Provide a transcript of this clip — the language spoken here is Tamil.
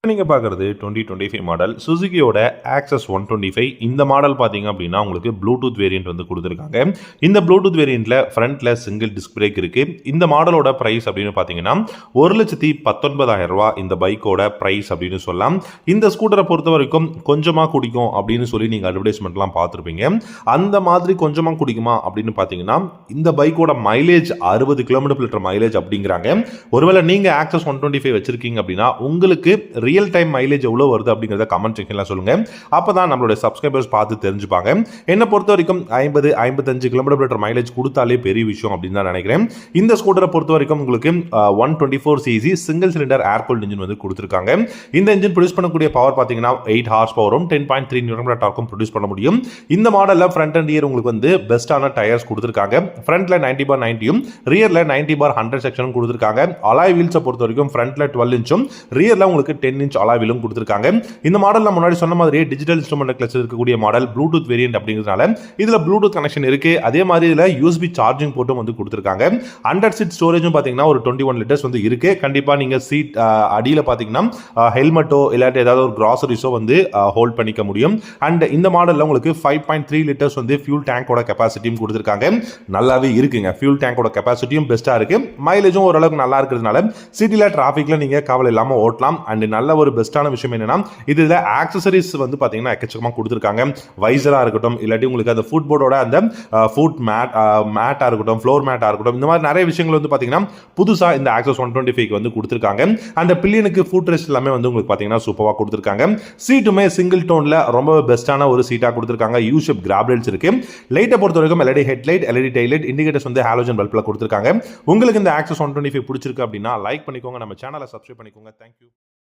நீங்கள் பார்க்குறது 2025 மாடல் சுசுகியோட ஆக்சஸ் 125. இந்த மாடல் பார்த்தீங்க அப்படின்னா உங்களுக்கு ப்ளூடூத் வேரியன்ட் வந்து கொடுத்துருக்காங்க. இந்த ப்ளூடூத் வேரியண்ட்டில் ஃப்ரண்ட்டில் சிங்கிள் டிஸ்க் பிரேக் இருக்குது. இந்த மாடலோட ப்ரைஸ் அப்படின்னு பார்த்தீங்கன்னா 1,19,000 ரூபா இந்த பைக்கோட ப்ரைஸ் அப்படின்னு சொல்லலாம். இந்த ஸ்கூட்டரை பொறுத்த வரைக்கும் கொஞ்சமாக குடிக்கும் அப்படின்னு சொல்லி நீங்கள் அட்வர்டைஸ்மெண்ட்லாம் பார்த்துருப்பீங்க. அந்த மாதிரி கொஞ்சமாக குடிக்குமா அப்படின்னு பார்த்தீங்கன்னா இந்த பைக்கோட மைலேஜ் 60 km/லிட்டர் மைலேஜ் அப்படிங்கிறாங்க. ஒருவேளை நீங்கள் ஆக்சஸ் 125 வச்சிருக்கீங்க அப்படின்னா உங்களுக்கு ரியல் டைம் மைலேஜ் எவ்வளோ வருது அப்படிங்கிறத கமெண்ட் செக்ஷனில் சொல்லுங்கள். அப்போ தான் நம்மளுடைய சப்ஸ்கிரைபர்ஸ் பார்த்து தெரிஞ்சுப்பாங்க. என்னை பொறுத்த வரைக்கும் 50-55 km/லிட்டர் மைலேஜ் கொடுத்தாலே பெரிய விஷயம் அப்படின்னு தான் நினைக்கிறேன். இந்த ஸ்கூட்டரை பொறுத்த வரைக்கும் உங்களுக்கு 124cc சிங்கிள் சிலிண்டர் ஏர் கூல்ட் இன்ஜின் வந்து கொடுத்துருக்காங்க. இந்த இன்ஜின் ப்ரொடியூஸ் பண்ணக்கூடிய பவர் பார்த்தீங்கன்னா 8 ஹார்ஸ் பவரும் 10.3 நியூட்டன் டார்க்கும் ப்ரொடியூஸ் பண்ண முடியும். இந்த மாடலில் ஃப்ரண்ட் அண்ட் ரியர் உங்களுக்கு வந்து பெஸ்ட்டான டயர்ஸ் கொடுத்துருக்காங்க. ஃப்ரண்ட்ல 90/90யும் ரியரில் 90/100 செக்ஷனும் கொடுத்துருக்காங்க. அலாய் வீல்ஸை பொறுத்த வரைக்கும் ஃப்ரண்ட்ல 12 இன்ச்சும் ரியரில் உங்களுக்கு 10 இன்ச் அலாவிலும் கொடுத்திருக்காங்க. இந்த மாடல்ல முன்னாடி சொன்ன மாதிரியே டிஜிட்டல் இன்ஸ்ட்ருமெண்ட் கிளஸ்டர் இருக்கக்கூடிய மாடல் ப்ளூடூத் வேரியன்ட் அப்படிங்கிறதுனால இதுல ப்ளூடூத் கனெக்ஷன் இருக்கு. அதே மாதிரி இதுல யூஎஸ்பி சார்ஜிங் போர்ட்டும் வந்து கொடுத்திருக்காங்க. அண்டர் சீட் ஸ்டோரேஜும் பாத்தீங்கன்னா ஒரு 21 லிட்டர்ஸ் வந்து இருக்கு. கண்டிப்பா நீங்க சீட் அடியில பாத்தீங்கன்னா ஹெல்மெட்டோ இல்லாட்டி ஏதாவது ஒரு கிராசரிஸோ வந்து ஹோல்ட் பண்ணிக்க முடியும். அண்ட் இந்த மாடல்ல உங்களுக்கு 5.3 லிட்டர்ஸ் வந்து ஃபியூல் டேங்கோட கெபாசிட்டியும் கொடுத்திருக்காங்க. நல்லாவே இருக்குங்க. ஃபியூல் டேங்கோட கெபாசிட்டியும் பெஸ்டா இருக்கு. மைலேஜும் ஓரளவுக்கு நல்லா இருக்கிறதுனால சிட்டில டிராபிக்ல நீங்க கவலை இல்லாம ஓட்டலாம். அண்ட் நல்ல ஒரு பெஸ்டான விஷயம் என்னன்னா இதுல ஆக்சசரிஸ் வந்து பாத்தீங்கன்னா எக்கச்சக்கமா கொடுத்திருக்காங்க. வைசரா இருக்கட்டும் இல்லாட்டி உங்களுக்கு அந்த ஃபுட் போர்டோட அந்த ஃபுட் மேட்டா இருக்கட்டும் ஃப்ளோர் மேட்டா இருக்கட்டும் இந்த மாதிரி நிறைய விஷயங்கள் வந்து பாத்தீங்கன்னா புதுசா இந்த ஆக்சஸ் 125 வந்து கொடுத்திருக்காங்க. அந்த பில்லியனுக்கு ஃபுட் ரெஸ்ட் எல்லாமே வந்து உங்களுக்கு பாத்தீங்கன்னா சூப்பரா கொடுத்திருக்காங்க. சீட்டுமே சிங்கிள் டோன்ல ரொம்ப பெஸ்டான ஒரு சீட்டா கொடுத்திருக்காங்க. யூ ஷேப் கிராப் ரேல்ஸ் இருக்கு. லைட்டை பொறுத்த வரைக்கும் LED headlight LED tail light indicators வந்து ஹாலோஜன் பல்ப்ல கொடுத்திருக்காங்க. உங்களுக்கு இந்த ஆக்சஸ் 125 பிடிச்சிருக்கு அப்படின்னா லைக் பண்ணிக்கோங்க. நம்ம சேனலை சப்ஸ்கிரைப் பண்ணிக்கோங்க. தேங்க்யூ.